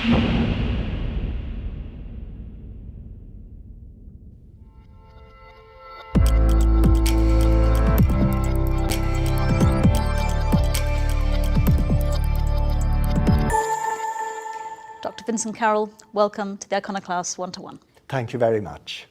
Dr. Vincent Carroll, welcome to the Iconoclast One-to-One. Thank you very much.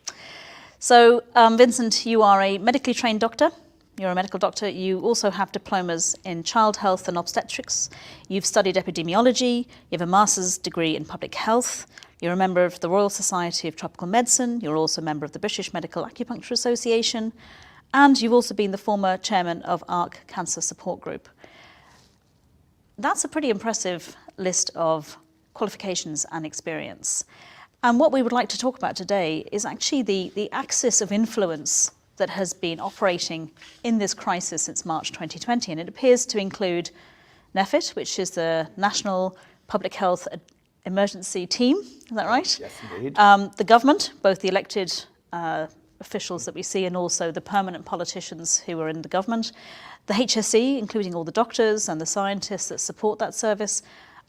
So, Vincent, you are a medically trained doctor. You're a medical doctor. You also have diplomas in child health and obstetrics. You've studied epidemiology. You have a master's degree in public health. You're a member of the Royal Society of Tropical Medicine. You're also a member of the British Medical Acupuncture Association. And you've also been the former chairman of ARC Cancer Support Group. That's a pretty impressive list of qualifications and experience. And what we would like to talk about today is actually the axis of influence that has been operating in this crisis since March 2020. And it appears to include NPHET, which is the National Public Health Emergency Team. Is that right? Yes, indeed. The government, both the elected officials that we see and also the permanent politicians who are in the government, the HSE, including all the doctors and the scientists that support that service,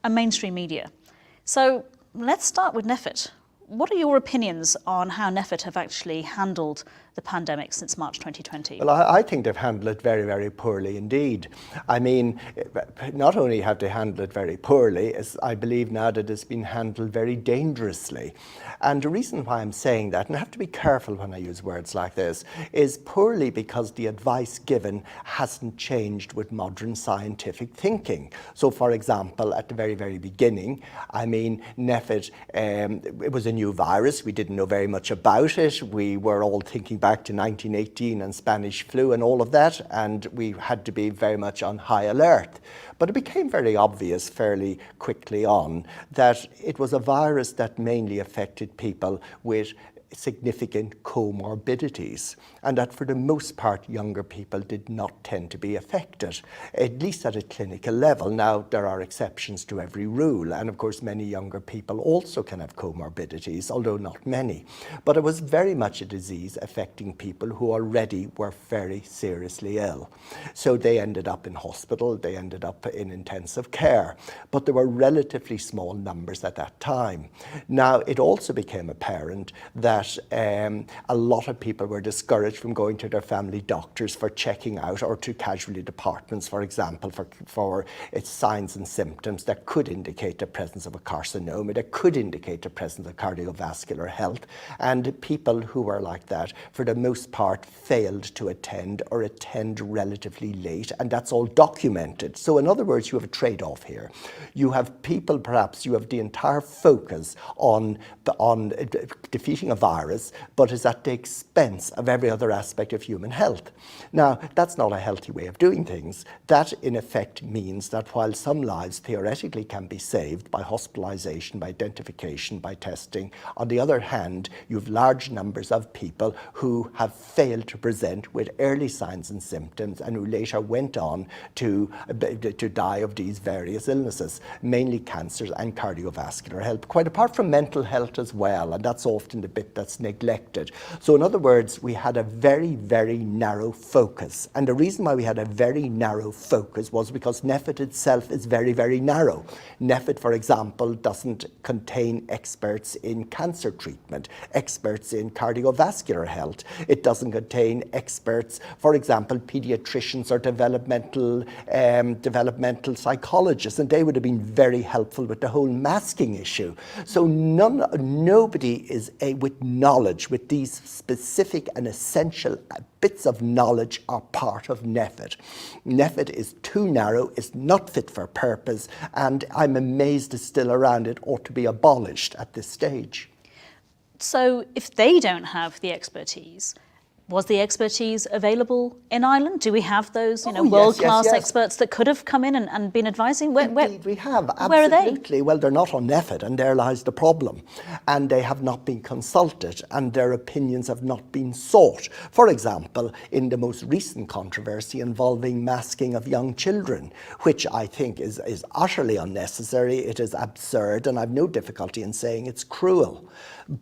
and mainstream media. So let's start with NPHET. What are your opinions on how NPHET have actually handled the pandemic since March 2020? Well, I think they've handled it very, very poorly indeed. I mean, not only have they handled it very poorly, as I believe now that it's been handled very dangerously. And the reason why I'm saying that, and I have to be careful when I use words like this, is poorly because the advice given hasn't changed with modern scientific thinking. So, for example, at the very, very beginning, I mean, NPHET, it was a new virus. We didn't know very much about it. We were all thinking back to 1918 and Spanish flu and all of that, and we had to be very much on high alert. But it became very obvious fairly quickly on that it was a virus that mainly affected people with significant comorbidities, and that for the most part younger people did not tend to be affected, at least at a clinical level. Now there are exceptions to every rule, and of course many younger people also can have comorbidities, although not many. But it was very much a disease affecting people who already were very seriously ill. So they ended up in hospital, they ended up in intensive care, but there were relatively small numbers at that time. Now it also became apparent that a lot of people were discouraged from going to their family doctors for checking out, or to casualty departments, for example, for its signs and symptoms that could indicate the presence of a carcinoma, that could indicate the presence of cardiovascular health. And people who were like that, for the most part, failed to attend or attend relatively late, and that's all documented. So in other words, you have a trade-off here. You have people, perhaps you have the entire focus on defeating a virus, but is at the expense of every other aspect of human health. Now, that's not a healthy way of doing things. That, in effect, means that while some lives theoretically can be saved by hospitalization, by identification, by testing, on the other hand, you have large numbers of people who have failed to present with early signs and symptoms and who later went on to die of these various illnesses, mainly cancers and cardiovascular health, quite apart from mental health as well, and that's often the bit that's neglected. So in other words, we had a very, very narrow focus. And the reason why we had a very narrow focus was because NPHET itself is very, very narrow. NPHET, for example, doesn't contain experts in cancer treatment, experts in cardiovascular health. It doesn't contain experts, for example, pediatricians or developmental psychologists, and they would have been very helpful with the whole masking issue. So nobody is with knowledge, with these specific and essential bits of knowledge, are part of NPHET. NPHET is too narrow, it's not fit for purpose, and I'm amazed it's still around. It ought to be abolished at this stage. So if they don't have the expertise, was the expertise available in Ireland? Do we have those, world-class experts that could have come in and been advising? Indeed, we have. Absolutely. Where are they? Well, they're not on NPHET, and there lies the problem. And they have not been consulted, and their opinions have not been sought. For example, in the most recent controversy involving masking of young children, which I think is utterly unnecessary, it is absurd, and I've no difficulty in saying it's cruel.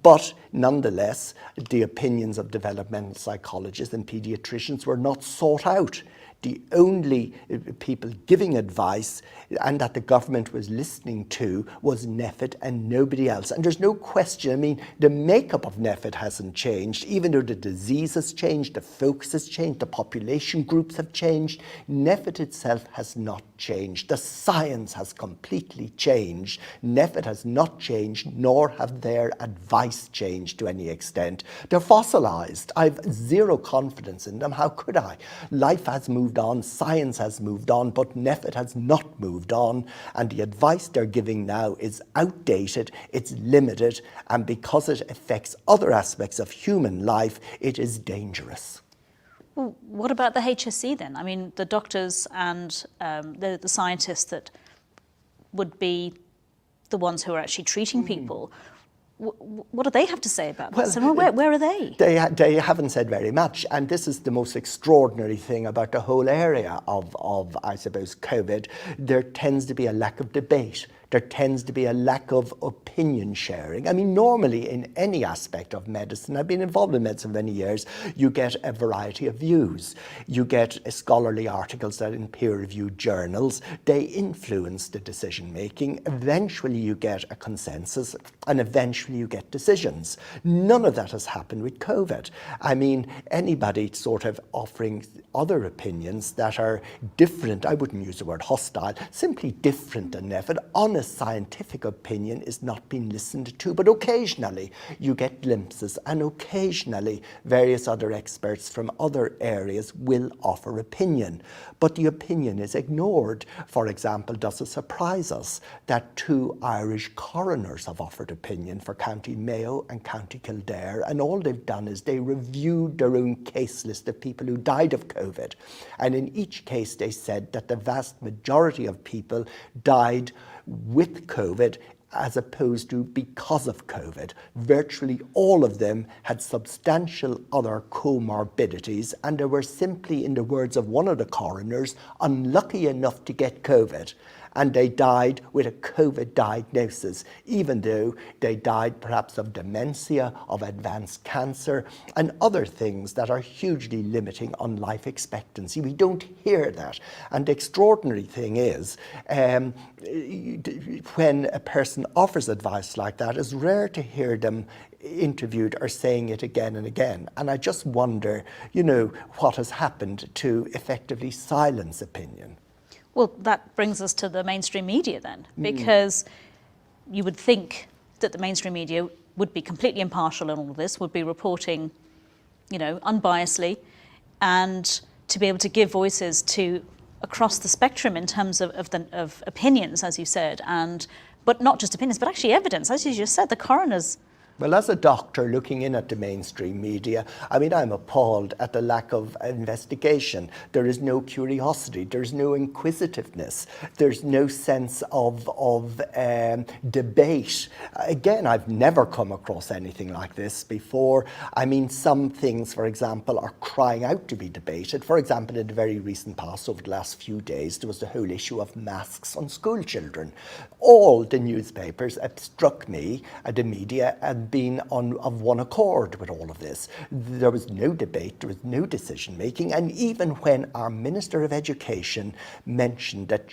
But nonetheless, the opinions of developmental psychologists and pediatricians were not sought out. the only people giving advice and that the government was listening to was NPHET and nobody else. And there's no question, I mean, the makeup of NPHET hasn't changed, even though the disease has changed, the focus has changed, the population groups have changed. NPHET itself has not changed. The science has completely changed. NPHET has not changed, nor have their advice changed to any extent. They're fossilized. I've zero confidence in them. How could I? Life has moved on, science has moved on, but NPHET has not moved on, and the advice they're giving now is outdated, it's limited, and because it affects other aspects of human life, it is dangerous. Well, what about the HSE then? I mean, the doctors and the scientists that would be the ones who are actually treating people. What do they have to say about this? And where are they? They haven't said very much, and this is the most extraordinary thing about the whole area of I suppose, COVID. There tends to be a lack of debate. There tends to be a lack of opinion sharing. I mean, normally in any aspect of medicine, I've been involved in medicine for many years, you get a variety of views. You get scholarly articles that in peer-reviewed journals, they influence the decision making. Eventually you get a consensus, and eventually you get decisions. None of that has happened with COVID. I mean, anybody sort of offering other opinions that are different, I wouldn't use the word hostile, simply different than NPHET, honest scientific opinion is not being listened to, but occasionally you get glimpses, and occasionally various other experts from other areas will offer opinion, but the opinion is ignored. For example, does it surprise us that 2 Irish coroners have offered opinion for County Mayo and County Kildare, and all they've done is they reviewed their own case list of people who died of COVID, and in each case they said that the vast majority of people died with COVID as opposed to because of COVID. Virtually all of them had substantial other comorbidities, and they were simply, in the words of one of the coroners, unlucky enough to get COVID. And they died with a COVID diagnosis, even though they died perhaps of dementia, of advanced cancer, and other things that are hugely limiting on life expectancy. We don't hear that. And the extraordinary thing is, when a person offers advice like that, it's rare to hear them interviewed or saying it again and again. And I just wonder, you know, what has happened to effectively silence opinion. Well, that brings us to the mainstream media then, because you would think that the mainstream media would be completely impartial in all of this, would be reporting, you know, unbiasedly, and to be able to give voices to across the spectrum in terms of opinions, as you said, but not just opinions, but actually evidence. As you just said, the coroners. Well, as a doctor looking in at the mainstream media, I mean, I'm appalled at the lack of investigation. There is no curiosity, there's no inquisitiveness, there's no sense of debate. Again, I've never come across anything like this before. I mean, some things, for example, are crying out to be debated. For example, in the very recent past, over the last few days, there was the whole issue of masks on school children. All the newspapers, it struck me, the media, had been of one accord with all of this. There was no debate, there was no decision making, and even when our Minister of Education mentioned that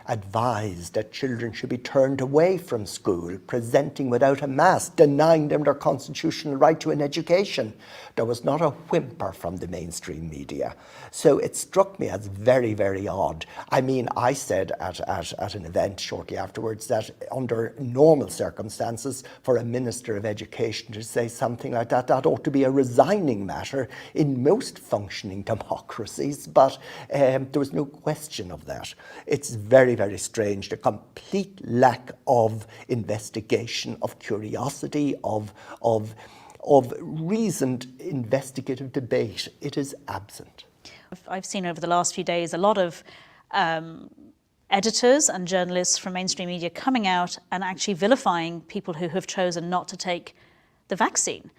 advised that children should be turned away from school, presenting without a mask, denying them their constitutional right to an education, there was not a whimper from the mainstream media. So it struck me as very, very odd. I mean, I said at an event shortly afterwards that under normal circumstances, for a Minister of Education to say something like that, that ought to be a resigning matter in most functioning democracies, but there was no question of that. It's very, very strange, the complete lack of investigation, of curiosity, of reasoned investigative debate. It is absent. I've seen over the last few days a lot of editors and journalists from mainstream media coming out and actually vilifying people who have chosen not to take the vaccine.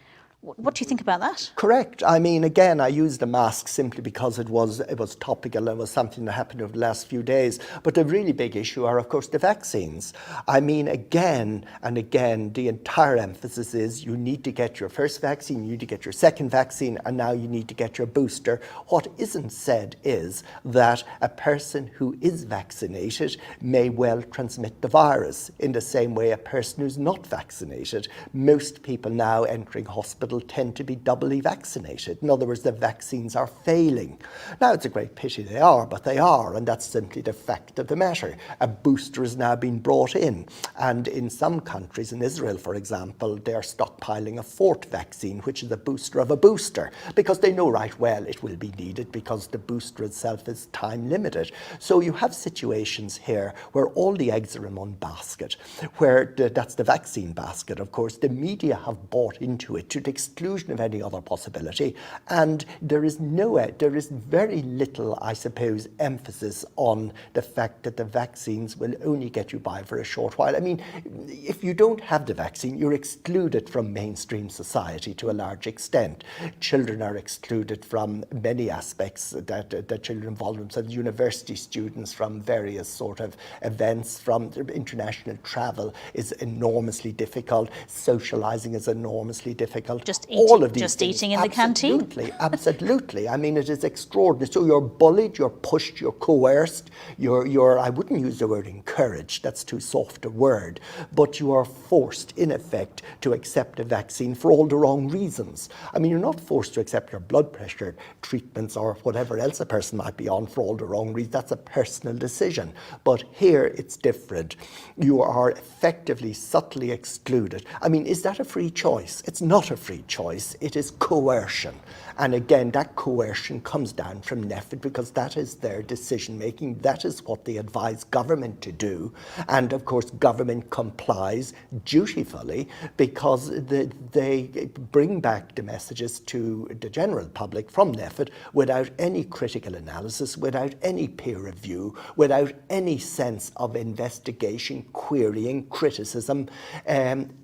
What do you think about that? Correct. I mean, again, I used the mask simply because it was topical and was something that happened over the last few days. But the really big issue are, of course, the vaccines. I mean, again and again, the entire emphasis is you need to get your first vaccine, you need to get your second vaccine, and now you need to get your booster. What isn't said is that a person who is vaccinated may well transmit the virus in the same way a person who's not vaccinated. Most people now entering hospital tend to be doubly vaccinated. In other words, the vaccines are failing. Now, it's a great pity they are, but they are, and that's simply the fact of the matter. A booster is now being brought in, and in some countries, in Israel, for example, they're stockpiling a fourth vaccine, which is a booster of a booster, because they know right well it will be needed because the booster itself is time limited. So you have situations here where all the eggs are in one basket, where that's the vaccine basket, of course. The media have bought into it to the exclusion of any other possibility, and there is very little, I suppose, emphasis on the fact that the vaccines will only get you by for a short while. I mean, if you don't have the vaccine, you're excluded from mainstream society to a large extent. Children are excluded from many aspects that children involve themselves, university students from various sort of events, from international travel is enormously difficult, socializing is enormously difficult. All of these just things, eating in the canteen? Absolutely. I mean, it is extraordinary. So you're bullied, you're pushed, you're coerced, you're I wouldn't use the word encouraged, that's too soft a word, but you are forced, in effect, to accept a vaccine for all the wrong reasons. I mean, you're not forced to accept your blood pressure treatments or whatever else a person might be on for all the wrong reasons. That's a personal decision. But here it's different. You are effectively, subtly excluded. I mean, is that a free choice? It's not a free choice. It is coercion. And again, that coercion comes down from NPHET because that is their decision making. That is what they advise government to do. And of course, government complies dutifully because they bring back the messages to the general public from NPHET without any critical analysis, without any peer review, without any sense of investigation, querying, criticism,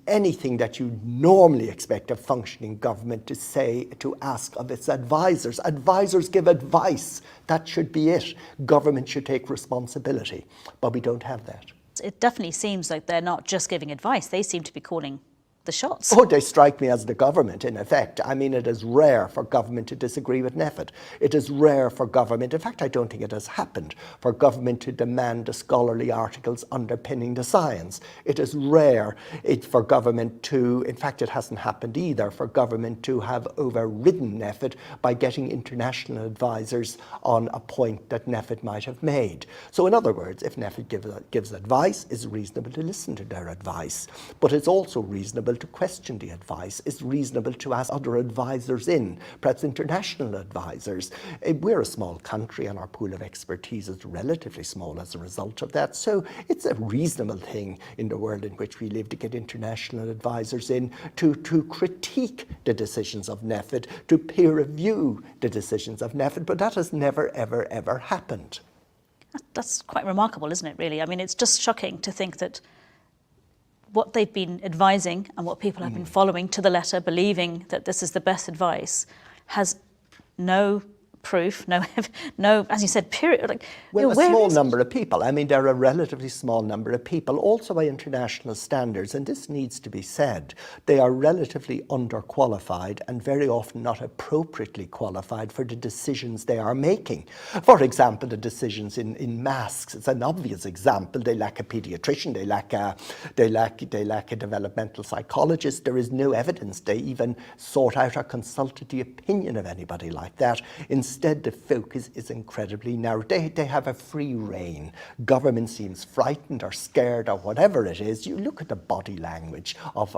anything that you normally expect a functioning government to say, to ask of its advisors. Advisors give advice. That should be it. Government should take responsibility. But we don't have that. It definitely seems like they're not just giving advice. They seem to be calling the shots. Oh, they strike me as the government, in effect. I mean, it is rare for government to disagree with NPHET. It is rare for government, in fact, I don't think it has happened, for government to demand the scholarly articles underpinning the science. It is rare for government to, in fact, it hasn't happened either, for government to have overridden NPHET by getting international advisors on a point that NPHET might have made. So in other words, if NPHET gives advice, it's reasonable to listen to their advice. But it's also reasonable to question the advice. It's reasonable to ask other advisors in, perhaps international advisors. We're a small country and our pool of expertise is relatively small as a result of that. So it's a reasonable thing in the world in which we live to get international advisors in to critique the decisions of NPHET, to peer review the decisions of NPHET, but that has never, ever, ever happened. That's quite remarkable, isn't it, really? I mean, it's just shocking to think that what they've been advising and what people have been following to the letter, believing that this is the best advice, has no proof, no, as you said, period. Like, well, a small number of people. I mean, they're a relatively small number of people, also by international standards, and this needs to be said. They are relatively underqualified and very often not appropriately qualified for the decisions they are making. For example, the decisions in masks. It's an obvious example. They lack a pediatrician. They lack a developmental psychologist. There is no evidence they even sought out or consulted the opinion of anybody like that. Instead, the focus is incredibly narrow. They have a free rein. Government seems frightened or scared or whatever it is. You look at the body language of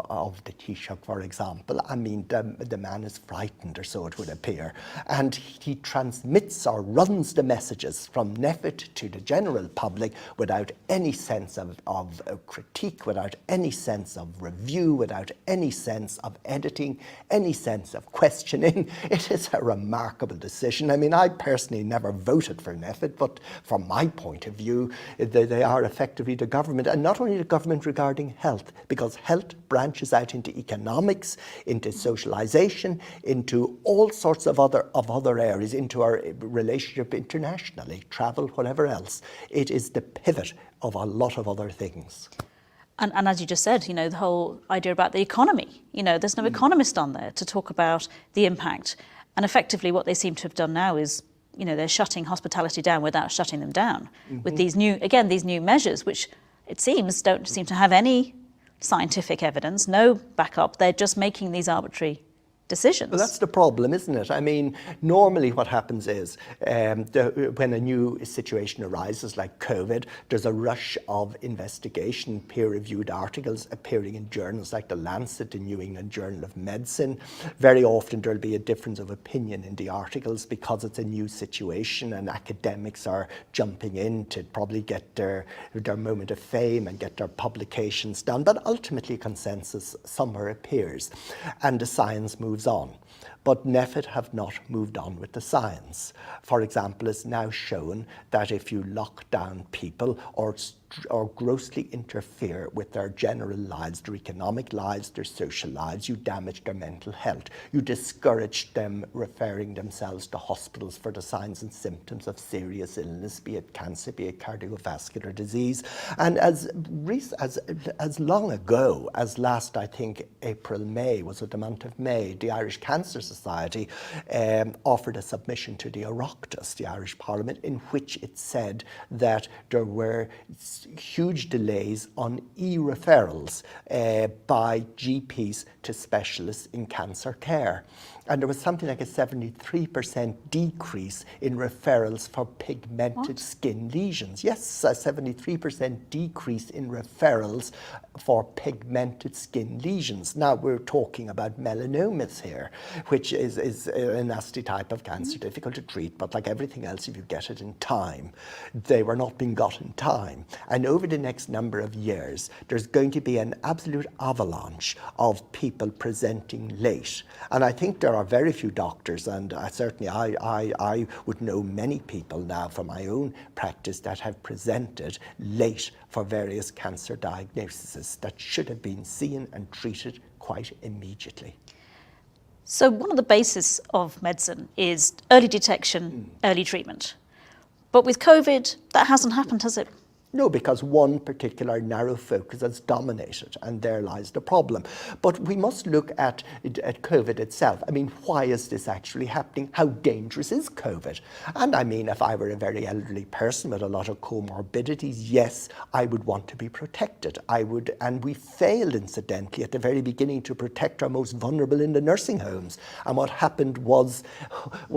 the Taoiseach, for example. I mean, the man is frightened, or so it would appear. And he transmits or runs the messages from NPHET to the general public without any sense of critique, without any sense of review, without any sense of editing, any sense of questioning. It is a remarkable decision. situation. I mean, I personally never voted for NPHET, but from my point of view, they are effectively the government, and not only the government regarding health, because health branches out into economics, into socialization, into all sorts of other areas, into our relationship internationally, travel, whatever else. It is the pivot of a lot of other things. And as you just said, the whole idea about the economy, there's no economist on there to talk about the impact. And effectively what they seem to have done now is, they're shutting hospitality down without shutting them down with these new measures, which it seems don't seem to have any scientific evidence, no backup. They're just making these arbitrary decisions. Well, that's the problem, isn't it? I mean, normally what happens is when a new situation arises like COVID, there's a rush of investigation, peer-reviewed articles appearing in journals like The Lancet, the New England Journal of Medicine. Very often there'll be a difference of opinion in the articles because it's a new situation and academics are jumping in to probably get their moment of fame and get their publications done. But ultimately consensus somewhere appears and the science moves on. But NPHET have not moved on with the science. For example, it's now shown that if you lock down people or grossly interfere with their general lives, their economic lives, their social lives, you damage their mental health. You discourage them referring themselves to hospitals for the signs and symptoms of serious illness, be it cancer, be it cardiovascular disease. And as long ago as last, I think, May, was it the month of May, the Irish Cancer Society offered a submission to the Oireachtas, the Irish Parliament, in which it said that there were huge delays on e-referrals by GPs to specialists in cancer care. And there was something like a 73% decrease in referrals for pigmented skin lesions. Yes, a 73% decrease in referrals for pigmented skin lesions. Now we're talking about melanomas here, which is a nasty type of cancer, difficult to treat, but like everything else, if you get it in time, they were not being got in time. And over the next number of years, there's going to be an absolute avalanche of people presenting late. And I think there are very few doctors, and certainly I would know many people now from my own practice that have presented late for various cancer diagnoses that should have been seen and treated quite immediately. So one of the bases of medicine is early detection, early treatment. But with COVID, that hasn't happened, has it? No, because one particular narrow focus has dominated, and there lies the problem. But we must look at COVID itself. I mean, why is this actually happening? How dangerous is COVID? And I mean, if I were a very elderly person with a lot of comorbidities, yes, I would want to be protected. I would, and we failed, incidentally, at the very beginning to protect our most vulnerable in the nursing homes. And what happened was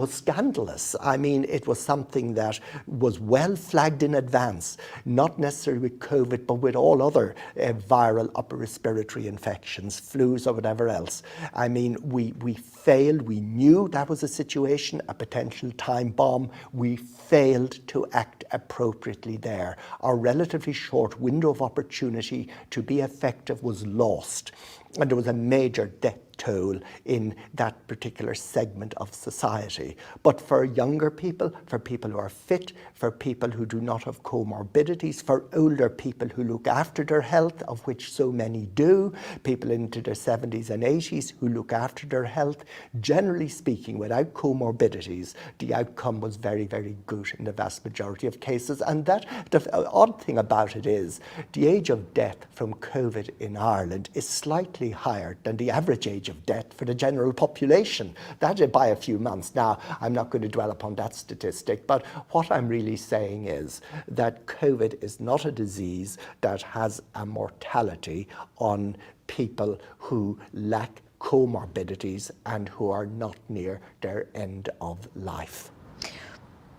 scandalous. I mean, it was something that was well flagged in advance, not necessarily with COVID, but with all other viral upper respiratory infections, flus or whatever else. I mean, we failed. We knew that was a situation, a potential time bomb. We failed to act appropriately there. Our relatively short window of opportunity to be effective was lost. And there was a major death toll in that particular segment of society. But for younger people, for people who are fit, for people who do not have comorbidities, for older people who look after their health, of which so many do, people into their 70s and 80s who look after their health, generally speaking, without comorbidities, the outcome was very, very good in the vast majority of cases. And that the odd thing about it is the age of death from COVID in Ireland is slightly higher than the average age of death for the general population. That is by a few months. Now, I'm not going to dwell upon that statistic, but what I'm really saying is that COVID is not a disease that has a mortality on people who lack comorbidities and who are not near their end of life.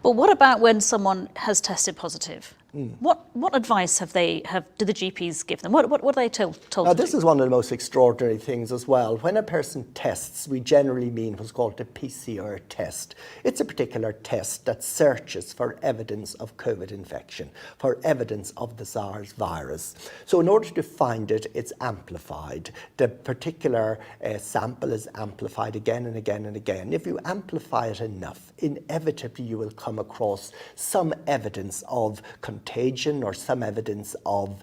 But what about when someone has tested positive What advice do the GPs give them? What are they told Now, to this do? is one of the most extraordinary things as well. When a person tests, we generally mean what's called a PCR test. It's a particular test that searches for evidence of COVID infection, for evidence of the SARS virus. So in order to find it, it's amplified. The particular sample is amplified again and again and again. If you amplify it enough, inevitably you will come across some evidence of contagion or some evidence of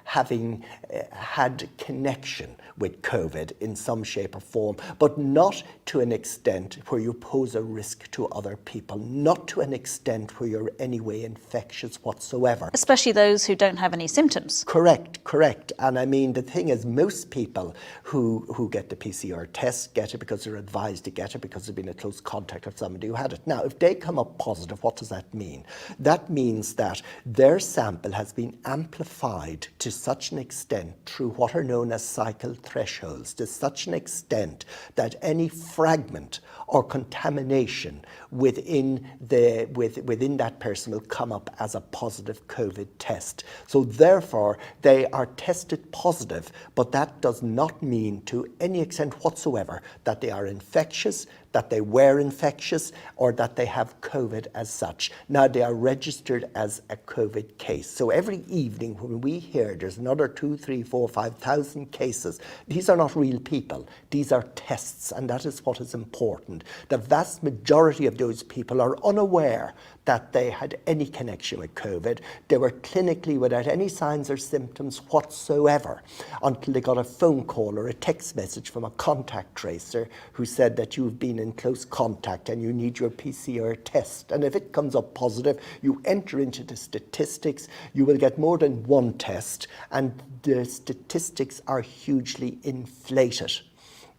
having had connection with COVID in some shape or form, but not to an extent where you pose a risk to other people, not to an extent where you're anyway infectious whatsoever. Especially those who don't have any symptoms. Correct. And I mean, the thing is, most people who get the PCR test get it because they're advised to get it because they've been in close contact with somebody who had it. Now, if they come up positive, what does that mean? That means that their sample has been amplified to such an extent through what are known as cycle thresholds, to such an extent that any fragment or contamination within that person will come up as a positive COVID test. So therefore, they are tested positive, but that does not mean to any extent whatsoever that they are infectious, that they were infectious, or that they have COVID as such. Now, they are registered as a COVID case. So every evening when we hear there's another 2, 3, 4, 5,000 cases, these are not real people. These are tests, and that is what is important. The vast majority of those people are unaware that they had any connection with COVID. They were clinically without any signs or symptoms whatsoever until they got a phone call or a text message from a contact tracer who said that you've been in close contact and you need your PCR test. And if it comes up positive, you enter into the statistics. You will get more than one test, and the statistics are hugely inflated.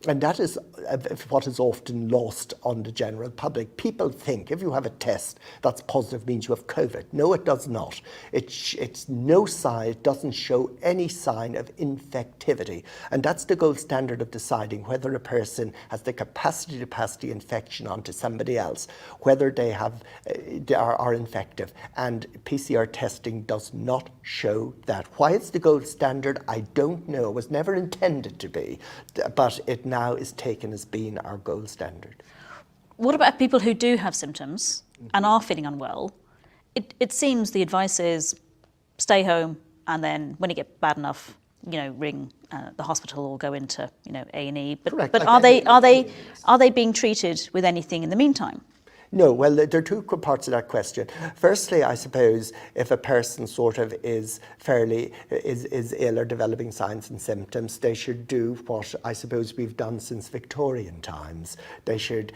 And that is what is often lost on the general public. People think if you have a test that's positive means you have COVID. No, it does not. It's no sign, it doesn't show any sign of infectivity. And that's the gold standard of deciding whether a person has the capacity to pass the infection on to somebody else, whether they are infective. And PCR testing does not show that. Why it's the gold standard, I don't know. It was never intended to be, but it now is taken as being our gold standard. What about people who do have symptoms and are feeling unwell? It seems the advice is stay home, and then when you get bad enough, ring the hospital or go into A&E. But are they being treated with anything in the meantime? No, well, there are two parts of that question. Firstly, I suppose if a person sort of is ill or developing signs and symptoms, they should do what I suppose we've done since Victorian times. They should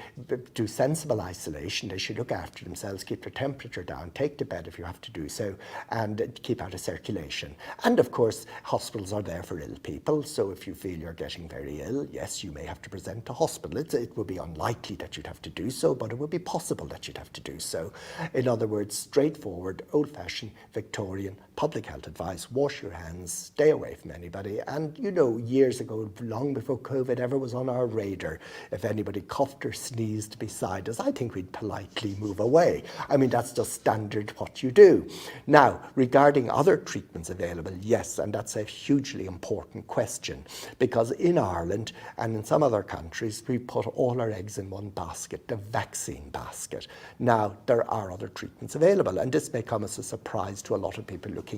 do sensible isolation. They should look after themselves, keep their temperature down, take to bed if you have to do so, and keep out of circulation. And of course, hospitals are there for ill people. So if you feel you're getting very ill, yes, you may have to present to hospital. It would be unlikely that you'd have to do so, but it would be possible that you'd have to do so. In other words, straightforward, old-fashioned Victorian public health advice: wash your hands, stay away from anybody. And years ago, long before COVID ever was on our radar, if anybody coughed or sneezed beside us, I think we'd politely move away. I mean, that's just standard what you do. Now, regarding other treatments available, yes, and that's a hugely important question, because in Ireland and in some other countries, we put all our eggs in one basket, the vaccine basket. Now, there are other treatments available, and this may come as a surprise to a lot of people looking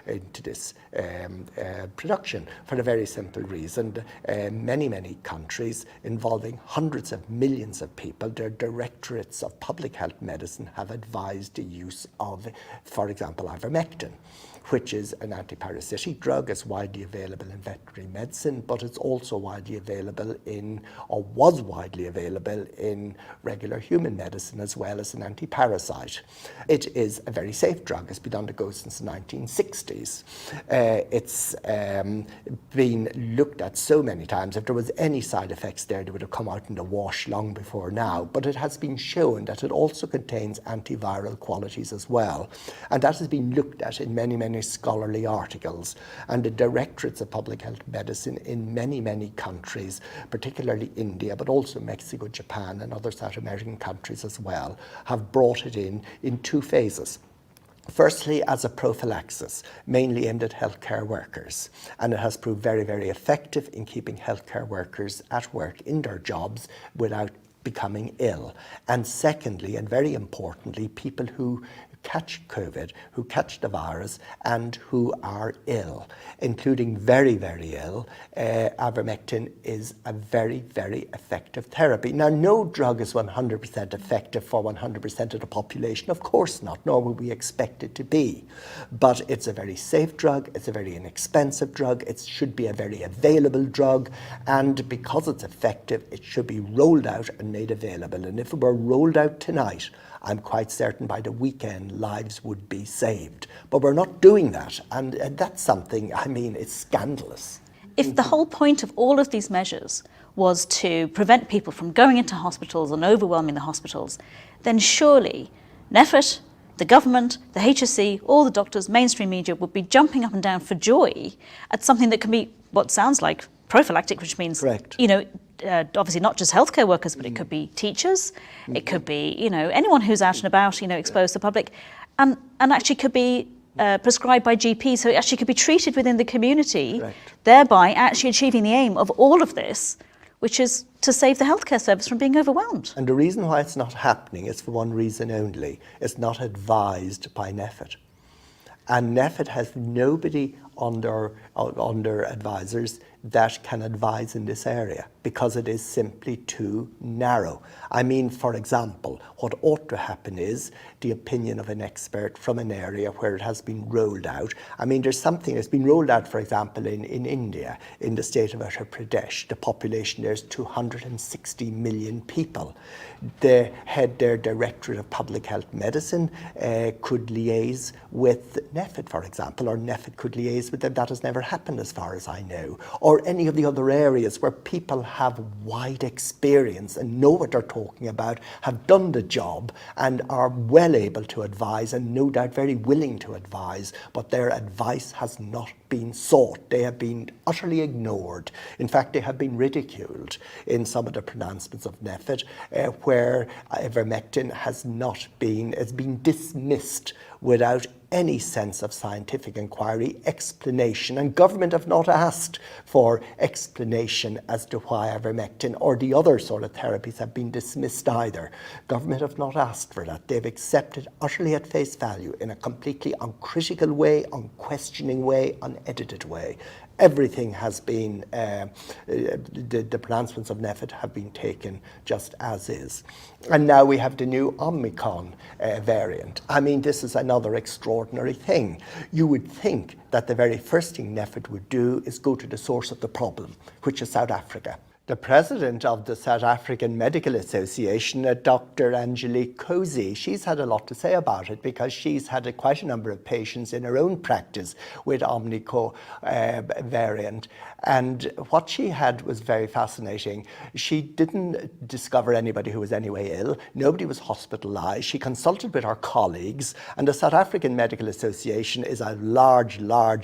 into this production, for the very simple reason many countries involving hundreds of millions of people, their directorates of public health medicine have advised the use of, for example, ivermectin, which is an antiparasitic drug. It's widely available in veterinary medicine, but it's also widely available was widely available in regular human medicine as well as an antiparasite. It is a very safe drug. It's been on the go since the 1960s. It's been looked at so many times. If there was any side effects there, they would have come out in the wash long before now. But it has been shown that it also contains antiviral qualities as well. And that has been looked at in many scholarly articles. And the directorates of public health medicine in many countries, particularly India, but also Mexico, Japan, and other South American countries as well, have brought it in two phases. Firstly, as a prophylaxis, mainly aimed at healthcare workers. And it has proved very, very effective in keeping healthcare workers at work in their jobs without becoming ill. And secondly, and very importantly, people who catch COVID, who catch the virus and who are ill, including very, very ill, ivermectin is a very, very effective therapy. Now, no drug is 100% effective for 100% of the population, of course not, nor would we expect it to be. But it's a very safe drug, it's a very inexpensive drug, it should be a very available drug, and because it's effective, it should be rolled out and made available. And if it were rolled out tonight, I'm quite certain by the weekend lives would be saved. But we're not doing that, and that's something, I mean, it's scandalous. If the whole point of all of these measures was to prevent people from going into hospitals and overwhelming the hospitals, then surely NPHET, the government, the HSE, all the doctors, mainstream media would be jumping up and down for joy at something that can be what sounds like prophylactic, which means, Correct. Obviously not just healthcare workers, but it could be teachers, it could be, anyone who's out and about, exposed to the public, and actually could be prescribed by GPs, so it actually could be treated within the community, Correct. thereby actually achieving the aim of all of this, which is to save the healthcare service from being overwhelmed. And the reason why it's not happening is for one reason only. It's not advised by NPHET. And NPHET has nobody under advisors that can advise in this area because it is simply too narrow. I mean, for example, what ought to happen is the opinion of an expert from an area where it has been rolled out. I mean, there's something that's been rolled out, for example, in India, in the state of Uttar Pradesh. The population there is 260 million people. The head, their Directorate of Public Health Medicine, could liaise with NPHET, for example, or NPHET could liaise with them. That has never happened as far as I know. Or any of the other areas where people have wide experience and know what they're talking about, have done the job and are well able to advise and no doubt very willing to advise, but their advice has not been sought. They have been utterly ignored. In fact, they have been ridiculed in some of the pronouncements of NPHET, where ivermectin has been dismissed without any sense of scientific inquiry, explanation, and government have not asked for explanation as to why ivermectin or the other sort of therapies have been dismissed either. Government have not asked for that. They've accepted utterly at face value in a completely uncritical way, unquestioning way, unedited way. Everything has been, the pronouncements of NPHET have been taken just as is. And now we have the new Omicron variant. I mean, this is another extraordinary thing. You would think that the very first thing NPHET would do is go to the source of the problem, which is South Africa. The president of the South African Medical Association, Dr. Angelique Cozy, she's had a lot to say about it because she's had quite a number of patients in her own practice with Omicron variant. And what she had was very fascinating. She didn't discover anybody who was anyway ill. Nobody was hospitalized. She consulted with her colleagues. And the South African Medical Association is a large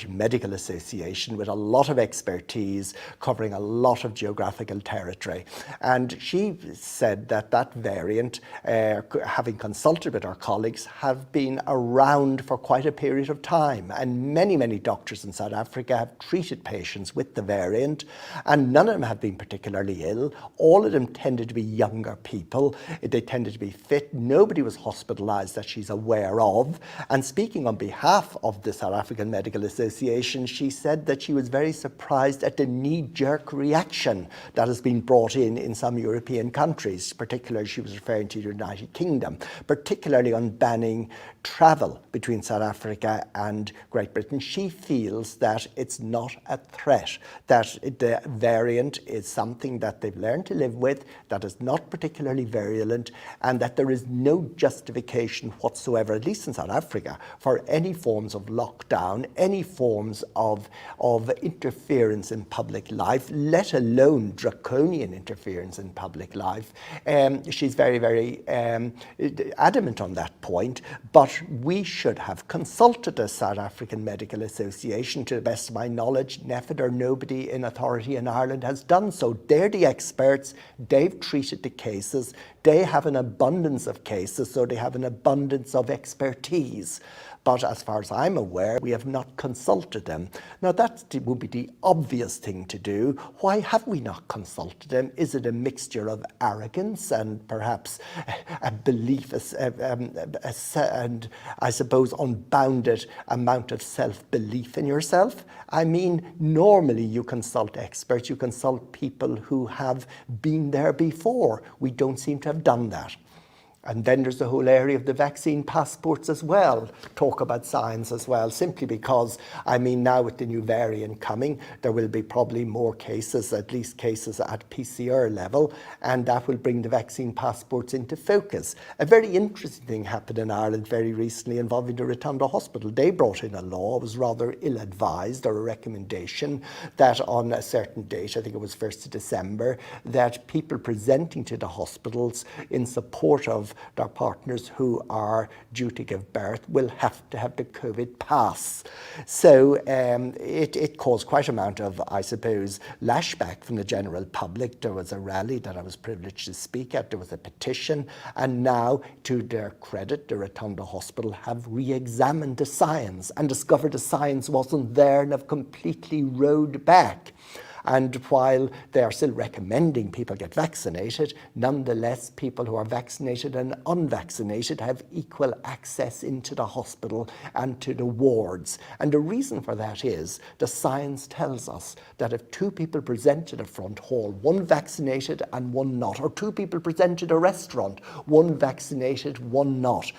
medical association with a lot of expertise, covering a lot of geographical territory. And she said that that variant, having consulted with her colleagues, have been around for quite a period of time. And many doctors in South Africa have treated patients with the variant, and none of them have been particularly ill. All of them tended to be younger people. They tended to be fit. Nobody was hospitalized that she's aware of. And speaking on behalf of the South African Medical Association, she said that she was very surprised at the knee-jerk reaction that has been brought in some European countries. Particularly, she was referring to the United Kingdom, particularly on banning travel between South Africa and Great Britain. She feels that it's not a threat, that the variant is something that they've learned to live with, that is not particularly virulent, and that there is no justification whatsoever, at least in South Africa, for any forms of lockdown, any forms of interference in public life, let alone draconian interference in public life. She's very adamant on that point, but we should have consulted the South African Medical Association. To the best of my knowledge, NPHET or nobody in authority in Ireland has done so. They're the experts. They've treated the cases. They have an abundance of cases, so they have an abundance of expertise. But as far as I'm aware, we have not consulted them. Now that would be the obvious thing to do. Why have we not consulted them? Is it a mixture of arrogance and perhaps a belief, and I suppose unbounded amount of self-belief in yourself? I mean, normally you consult experts, you consult people who have been there before. We don't seem to have done that. And then there's the whole area of the vaccine passports as well. Talk about science as well, simply because, I mean, now with the new variant coming, there will be probably more cases, at least cases at PCR level, and that will bring the vaccine passports into focus. A very interesting thing happened in Ireland very recently involving the Rotunda Hospital. They brought in a law, it was rather ill-advised, or a recommendation, that on a certain date, I think it was 1st of December, that people presenting to the hospitals in support of their partners who are due to give birth will have to have the COVID pass. So it caused quite an amount of, I suppose, lashback from the general public. There was a rally that I was privileged to speak at, there was a petition, and now, to their credit, the Rotunda Hospital have re-examined the science and discovered the science wasn't there and have completely rowed back. And while they are still recommending people get vaccinated, nonetheless, people who are vaccinated and unvaccinated have equal access into the hospital and to the wards. And the reason for that is the science tells us that if two people present to the front hall, one vaccinated and one not, or two people present to the restaurant, one vaccinated, one not,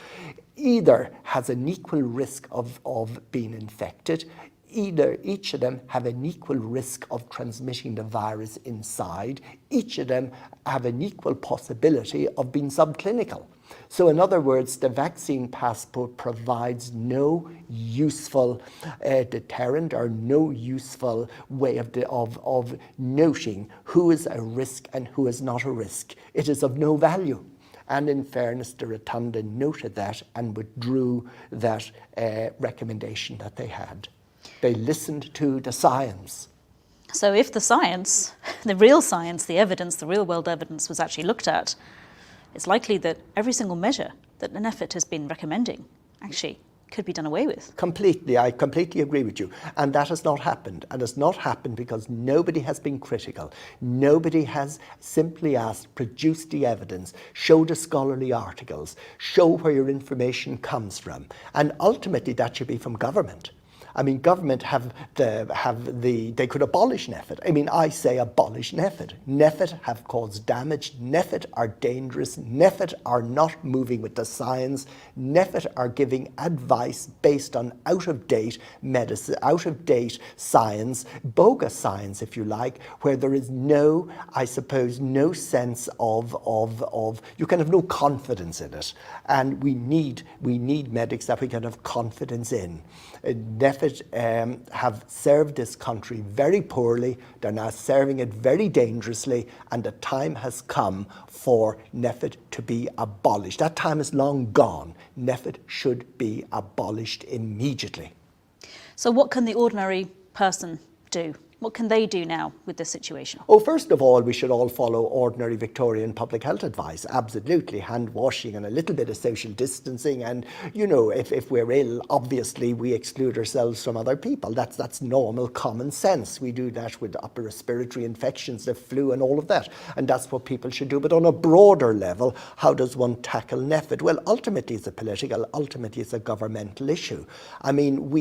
either has an equal risk of being infected, each of them have an equal risk of transmitting the virus inside, each of them have an equal possibility of being subclinical. So in other words, the vaccine passport provides no useful deterrent or no useful way of noting who is a risk and who is not a risk. It is of no value. And in fairness, the Rotunda noted that and withdrew that recommendation that they had. They listened to the science. So if the science, the real science, the evidence, the real world evidence was actually looked at, it's likely that every single measure that NPHET has been recommending actually could be done away with. Completely, I completely agree with you. And that has not happened. And it's not happened because nobody has been critical. Nobody has simply asked, produce the evidence, show the scholarly articles, show where your information comes from. And ultimately that should be from government. I mean, government they could abolish NPHET. I mean, I say abolish NPHET. NPHET have caused damage. NPHET are dangerous. NPHET are not moving with the science. NPHET are giving advice based on out-of-date medicine, out-of-date science, bogus science, if you like, where there is no, I suppose, no sense of you can have no confidence in it. And we need medics that we can have confidence in. NPHET have served this country very poorly. They're now serving it very dangerously, and the time has come for NPHET to be abolished. That time is long gone. NPHET should be abolished immediately. So what can the ordinary person do? What can they do now with this situation? Oh, first of all, we should all follow ordinary Victorian public health advice. Absolutely. Hand washing and a little bit of social distancing. And, you know, if we're ill, obviously we exclude ourselves from other people. That's normal common sense. We do that with upper respiratory infections, the flu and all of that. And that's what people should do. But on a broader level, how does one tackle NPHET? Well, ultimately it's a political, ultimately it's a governmental issue. I mean,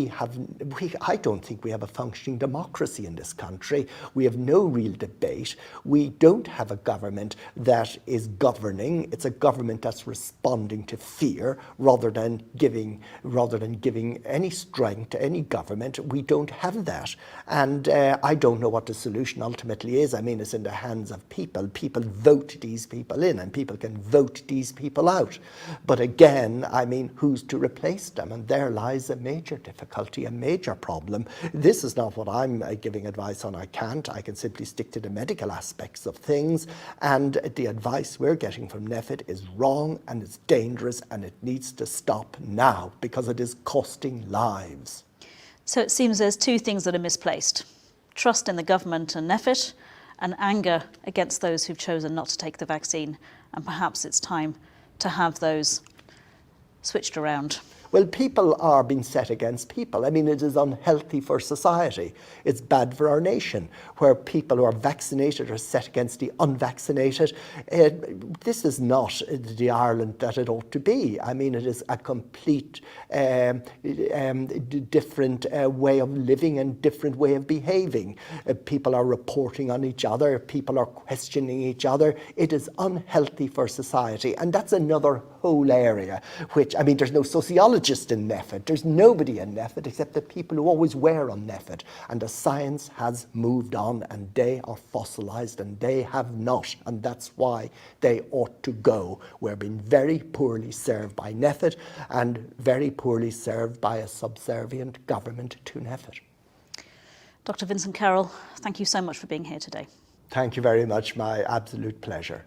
I don't think we have a functioning democracy in this country. We have no real debate. We don't have a government that is governing. It's a government that's responding to fear rather than giving any strength to any government. We don't have that. And I don't know what the solution ultimately is. I mean, it's in the hands of people. People vote these people in and people can vote these people out. But again, I mean, who's to replace them? And there lies a major difficulty, a major problem. This is not what I'm giving advice on. I can't. I can simply stick to the medical aspects of things, and the advice we're getting from NPHET is wrong and it's dangerous and it needs to stop now because it is costing lives. So it seems there's two things that are misplaced: trust in the government and NPHET, and anger against those who've chosen not to take the vaccine. And perhaps it's time to have those switched around. Well, people are being set against people. I mean, it is unhealthy for society. It's bad for our nation, where people who are vaccinated are set against the unvaccinated. This is not the Ireland that it ought to be. I mean, it is a complete different way of living and different way of behaving. People are reporting on each other. People are questioning each other. It is unhealthy for society. And that's another whole area, which, I mean, there's no sociologist in NPHET. There's nobody in NPHET except the people who always were on NPHET. And the science has moved on, and they are fossilized, and they have not. And that's why they ought to go. We're being very poorly served by NPHET and very poorly served by a subservient government to NPHET. Dr. Vincent Carroll, thank you so much for being here today. Thank you very much. My absolute pleasure.